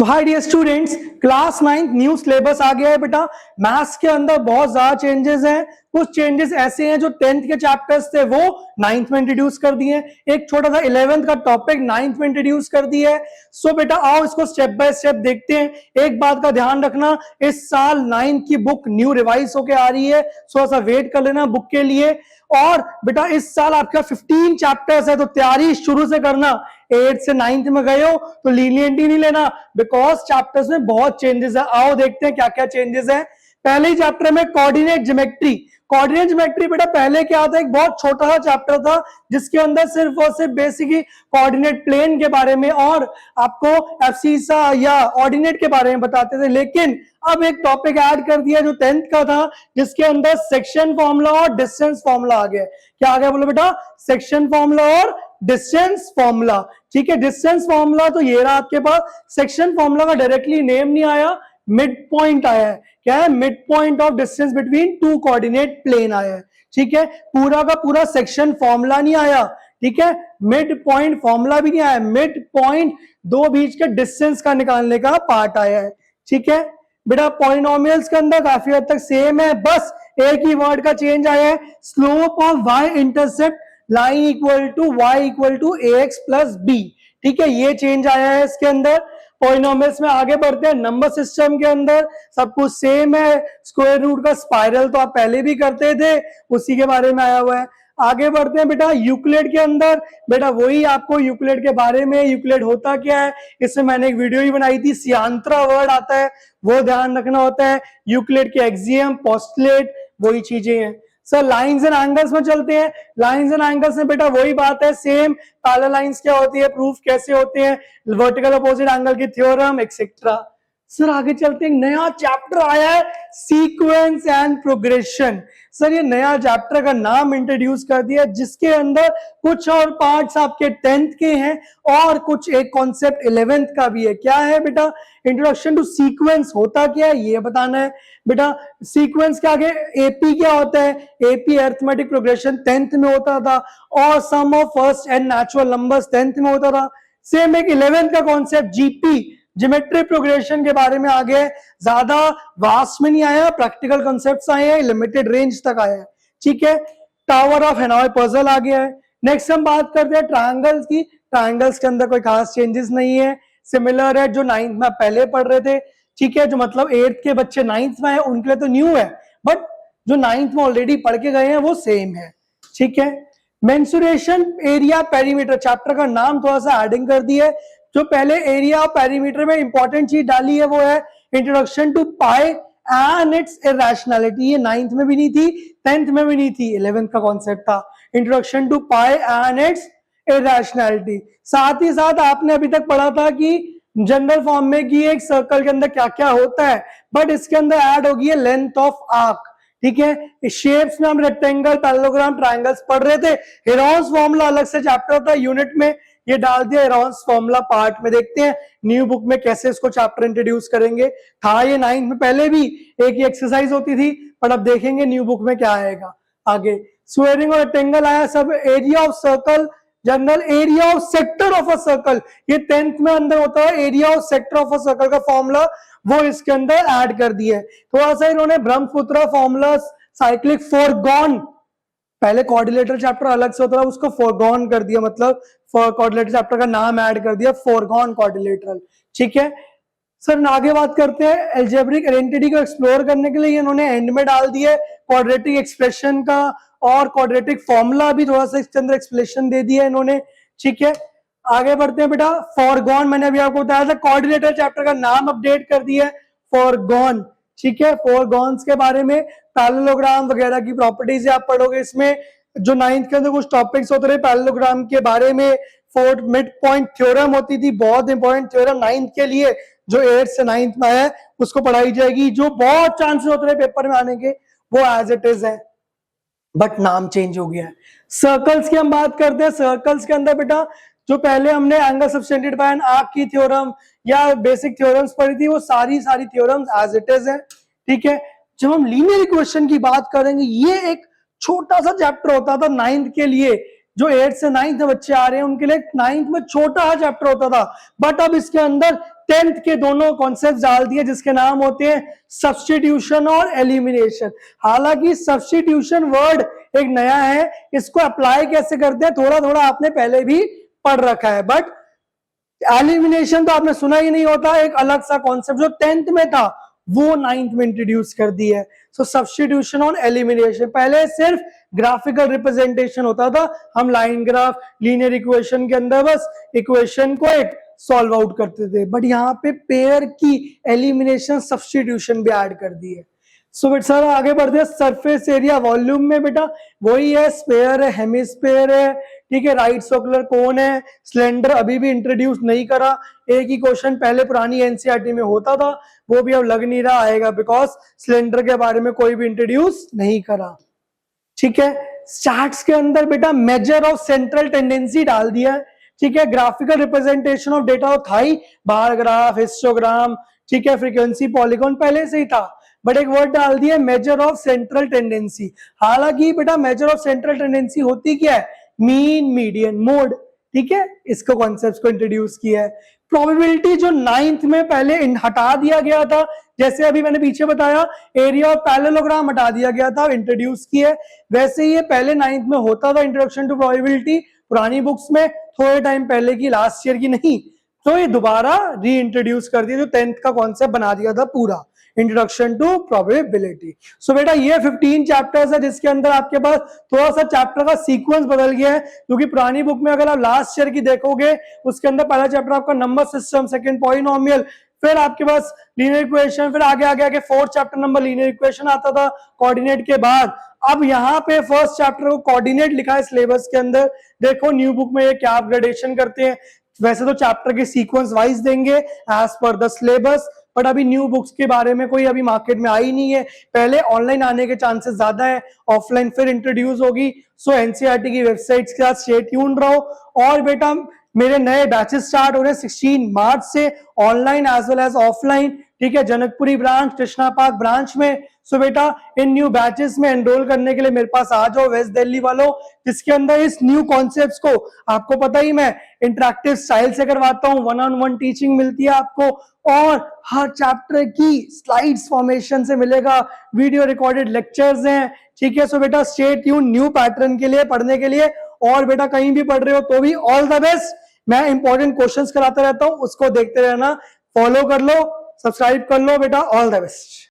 तो hi dear students, class 9 new syllabus आ गया है बेटा। मैथ्स के अंदर बहुत ज्यादा चेंजेस हैं। कुछ चेंजेस ऐसे हैं जो 10th के चैप्टर्स थे वो 9th में इंट्रोड्यूस कर दिए हैं। एक छोटा सा 11th का टॉपिक 9th में इंट्रोड्यूस कर दिया है। सो बेटा आओ इसको स्टेप बाय स्टेप देखते हैं। एक बात का ध्यान रखना, इस साल 9th की बुक न्यू रिवाइज होके आ रही है, थोड़ा सा वेट कर लेना बुक के लिए। और बेटा इस साल आपका 15 चैप्टर्स है, तो तैयारी शुरू से करना। 8th से 9th में गए हो तो लीनियंटली नहीं लेना, बिकॉज चैप्टर्स में बहुत चेंजेस है। आओ देखते हैं क्या क्या चेंजेस है। पहले ही चैप्टर में कोऑर्डिनेट ज्योमेट्री। कोऑर्डिनेट ज्योमेट्री बेटा पहले क्या था, एक बहुत छोटा सा चैप्टर था जिसके अंदर सिर्फ और सिर्फ बेसिकली कोऑर्डिनेट प्लेन के बारे में और आपको एब्सिसा या ऑर्डिनेट के बारे में बताते थे। लेकिन अब एक टॉपिक ऐड कर दिया जो 10th का था, जिसके अंदर सेक्शन फॉर्मूला और डिस्टेंस फॉर्मूला आ गया। क्या आ गया बोलो बेटा? सेक्शन फॉर्मूला और डिस्टेंस फॉर्मूला। ठीक है, डिस्टेंस फॉर्मूला तो ये रहा आपके पास। सेक्शन फॉर्मूला का डायरेक्टली नेम नहीं आया, मिड पॉइंट आया है। क्या है? Mid point of distance between two coordinate plane आया है। ठीक है, पूरा का पूरा सेक्शन फॉर्मूला नहीं आया। ठीक है, मिड पॉइंट फॉर्मूला भी नहीं आया, मिड पॉइंट दो बीच के डिस्टेंस का निकालने का पार्ट आया है। ठीक है बेटा, पॉलिनोमियल्स के अंदर काफी हद तक सेम है, बस एक ही वर्ड का चेंज आया है। Slope of Y intercept line equal to Y equal to ax plus B. ठीक है, ये चेंज आया है इसके अंदर। पॉलिनोमियल्स में आगे बढ़ते हैं। नंबर सिस्टम के अंदर सब कुछ सेम है। स्क्वायर रूट का स्पाइरल तो आप पहले भी करते थे, उसी के बारे में आया हुआ है। आगे बढ़ते हैं बेटा यूक्लिड के अंदर। बेटा वही आपको यूक्लिड के बारे में, यूक्लिड होता क्या है, इसमें मैंने एक वीडियो ही बनाई थी। सियांत्रा वर्ड आता है, वो ध्यान रखना होता है। यूक्लिड के एक्सियम, पोस्टुलेट, वही चीजें हैं। सर लाइंस एंड एंगल्स में चलते हैं। लाइंस एंड एंगल्स में बेटा वही बात है, सेम। पैरेलल लाइंस क्या होती है, प्रूफ कैसे होते हैं, वर्टिकल अपोजिट एंगल की थ्योरम एक्सेट्रा। सर आगे चलते हैं, नया चैप्टर आया है सीक्वेंस एंड प्रोग्रेशन। सर ये नया चैप्टर का नाम इंट्रोड्यूस कर दिया, जिसके अंदर कुछ और पार्ट्स आपके 10th के हैं और कुछ एक कॉन्सेप्ट 11th का भी है। क्या है बेटा? इंट्रोडक्शन टू सीक्वेंस होता क्या है ये बताना है। बेटा सीक्वेंस के आगे एपी क्या होता है? एपी अरिथमेटिक प्रोग्रेशन 10th में होता था, और sum of first and natural numbers 10th में होता था। सेम एक 11th का कॉन्सेप्ट जीपी ज्योमेट्रिक प्रोग्रेशन के बारे में आ गया है। ज्यादा वास्ट में नहीं आया, प्रैक्टिकल कॉन्सेप्ट्स आए हैं, लिमिटेड रेंज तक आया है। ठीक है, टावर ऑफ हेनॉय पजल आ गया है। नेक्स्ट हम बात करते हैं ट्रायंगल्स की। ट्रायंगल्स के अंदर कोई खास चेंजेस नहीं है, सिमिलर है जो 9th में पहले पढ़ रहे थे। ठीक है, जो मतलब 8th के बच्चे 9th में है उनके लिए तो न्यू है, बट जो 9th में ऑलरेडी पढ़ के गए हैं वो सेम है। ठीक है, मेंसुरेशन एरिया पेरीमीटर, चैप्टर का नाम थोड़ा सा एडिंग कर दिया है। जो पहले एरिया और पेरीमीटर में इंपॉर्टेंट चीज डाली है वो है introduction to pi and its irrationality. ये 9th में भी नहीं थी, 10th में भी नहीं थी, 11th का कॉन्सेप्ट था introduction to pi and its irrationality. साथ ही साथ आपने अभी तक पढ़ा था कि जनरल फॉर्म में कि एक सर्कल के अंदर क्या क्या होता है, बट इसके अंदर ऐड होगी है लेंथ ऑफ आर्क। ठीक है, शेप्स में हम रेक्टेंगल, पैरेललोग्राम, ट्रायंगल्स पढ़ रहे थे। हेरोन्स फॉर्मूला अलग से चैप्टर था यूनिट में, ये डाल दिया हेरोन्स फॉर्मूला पार्ट में। देखते हैं न्यू बुक में कैसे इसको चैप्टर इंट्रोड्यूस करेंगे। था ये 9th में पहले भी, एक ही एक्सरसाइज होती थी, पर अब देखेंगे न्यू बुक में क्या आएगा आगे। स्क्वायरिंग और रेक्टेंगल आया सब। Area of circle, general area of sector of a circle, ये 10th में अंदर होता है। Area of sector of a circle का फॉर्मूला वो इसके अंदर ऐड कर दिया है। थोड़ा सा इन्होंने ब्रह्मपुत्र फॉर्मूला, साइक्लिक फोरगॉन, पहले कोऑर्डिनेटर चैप्टर अलग से होता था, उसको फोरगॉन कर दिया, मतलब कोऑर्डिनेटर चैप्टर का नाम ऐड कर दिया फोरगॉन कोऑर्डिनेटर। ठीक है सर, आगे बात करते हैं अलजेब्रिक आइडेंटिटी को एक्सप्लोर करने के लिए इन्होंने एंड में डाल दिया क्वाड्रेटिक एक्सप्रेशन का और क्वाड्रेटिक फॉर्मूला भी थोड़ा सा इसके अंदर एक्सप्लेनेशन दे दिया इन्होंने। ठीक है, आगे बढ़ते हैं बेटा। फोरगॉन मैंने अभी आपको बताया था, कोऑर्डिनेटर चैप्टर का नाम अपडेट कर दिया है फोरगॉन। ठीक है, फोरगॉन्स के बारे में पैरेललोग्राम वगैरह की प्रॉपर्टीज आप पढ़ोगे इसमें। जो 9th के अंदर कुछ टॉपिक्स होते रहे पैरेललोग्राम के बारे में, फोर्थ मिड पॉइंट थ्योरम होती थी, बहुत इंपॉर्टेंट थ्योरम 9th के लिए, जो 8th से 9th में है उसको पढ़ाई जाएगी। जो बहुत चांसेस होते रहे पेपर में आने के, वो एज इट इज है, बट नाम चेंज हो गया है। सर्कल्स की हम बात करते हैं। सर्कल्स के अंदर बेटा जो पहले हमने angle subtended bye an arc की थ्योरम या बेसिक थ्योरम्स पढ़ी थी, वो सारी थ्योरम्स एज इट इज है। ठीक है, जब हम लीनियर इक्वेशन की बात करेंगे, ये एक छोटा सा चैप्टर होता था 9th के लिए। जो 8th से 9th में बच्चे आ रहे हैं उनके लिए 9th में छोटा सा चैप्टर होता था, बट अब इसके अंदर 10th के दोनों कॉन्सेप्ट डाल दिए जिसके नाम होते हैं सब्स्टिट्यूशन और एलिमिनेशन। हालांकि सब्स्टिट्यूशन वर्ड एक नया है, इसको अप्लाई कैसे करते हैं थोड़ा थोड़ा आपने पहले भी पढ़ रखा है, बट एलिमिनेशन तो आपने सुना ही नहीं होता। एक अलग सा कॉन्सेप्ट जो 10th में था वो 9th में इंट्रोड्यूस कर दी है। सो सब्स्टिट्यूशन और एलिमिनेशन, पहले सिर्फ ग्राफिकल रिप्रेजेंटेशन होता था, हम लाइन ग्राफ लीनियर इक्वेशन के अंदर बस इक्वेशन को एक सॉल्व आउट करते थे, बट यहाँ पे पेयर की एलिमिनेशन सब्स्टिट्यूशन भी ऐड कर दी है। सो बेटा सर आगे बढ़ते हैं सरफेस एरिया वॉल्यूम में। बेटा वही है, स्फेयर है, हेमिस्फेयर है, ठीक है, राइट सर्कुलर कोन है, सिलेंडर अभी भी इंट्रोड्यूस नहीं करा। एक ही क्वेश्चन पहले पुरानी एनसीईआरटी में होता था, वो भी अब लग नहीं रहा आएगा, बिकॉज सिलेंडर के बारे में कोई भी इंट्रोड्यूस नहीं करा। ठीक है, चार्ट्स के अंदर बेटा मेजर ऑफ सेंट्रल टेंडेंसी डाल दिया है। ठीक है, ग्राफिकल रिप्रेजेंटेशन ऑफ डेटा था ही, बार ग्राफ, हिस्टोग्राम, ठीक है, फ्रीक्वेंसी पॉलीगॉन पहले से ही था, बट एक वर्ड डाल दिया मेजर ऑफ सेंट्रल टेंडेंसी। हालांकि बेटा मेजर ऑफ सेंट्रल टेंडेंसी होती क्या है, मीन मीडियन मोड। ठीक है, इसको कॉन्सेप्ट को इंट्रोड्यूस किया है। प्रोबेबिलिटी जो 9th में पहले हटा दिया गया था, जैसे अभी मैंने पीछे बताया एरिया ऑफ पैरेललोग्राम हटा दिया गया था, इंट्रोड्यूस किया, वैसे ही ये पहले 9th में होता था इंट्रोडक्शन टू प्रोबेबिलिटी पुरानी बुक्स में, थोड़े टाइम पहले की, लास्ट ईयर की नहीं, तो ये दोबारा री इंट्रोड्यूस कर दिया, जो 10th का कॉन्सेप्ट बना दिया था पूरा, इंट्रोडक्शन टू प्रोबेबिलिटी। सो बेटा ये 15 चैप्टर्स है जिसके अंदर आपके पास थोड़ा सा चैप्टर का सीक्वेंस बदल गया है, क्योंकि पुरानी बुक में अगर आप लास्ट ईयर की देखोगे उसके अंदर पहला चैप्टर आपका नंबर सिस्टम, सेकंड पॉलिनोमियल, फिर आपके पास लीनियर इक्वेशन, फिर आगे आगे आगे fourth chapter number linear equation आता था कोऑर्डिनेट के बाद। अब यहाँ पे फर्स्ट चैप्टर को कोऑर्डिनेट लिखा है सिलेबस के अंदर। देखो न्यू बुक में ये क्या अपग्रेडेशन करते हैं, वैसे तो चैप्टर के सीक्वेंस वाइज देंगे as per the syllabus, but अभी न्यू बुक्स के बारे में कोई अभी मार्केट में आई नहीं है। पहले ऑनलाइन आने के चांसेस ज्यादा है, ऑफलाइन फिर इंट्रोड्यूस होगी। सो एनसीईआरटी की वेबसाइट्स के साथ स्टे ट्यून रहो। और बेटा मेरे नए बैचेस स्टार्ट हो रहे हैं 16 मार्च से, online as well as offline. ठीक है, Janakpuri branch, Krishna Park branch में। सो बेटा इन न्यू बैचेस में एनरोल करने के लिए मेरे पास आ जाओ वेस्ट दिल्ली वालों, जिसके अंदर इस न्यू कॉन्सेप्ट्स को आपको पता ही मैं इंटरेक्टिव स्टाइल से करवाता हूँ, 1-on-1 टीचिंग मिलती है आपको, और हर चैप्टर की स्लाइड्स फॉर्मेशन से मिलेगा, वीडियो रिकॉर्डेड लेक्चर्स हैं। ठीक है, सो बेटा स्टे ट्यून न्यू पैटर्न के लिए पढ़ने के लिए। और बेटा कहीं भी पढ़ रहे हो तो भी ऑल द बेस्ट। मैं इंपॉर्टेंट क्वेश्चंस कराता रहता हूं, उसको देखते रहना, फॉलो कर लो, सब्सक्राइब कर लो बेटा, ऑल द बेस्ट।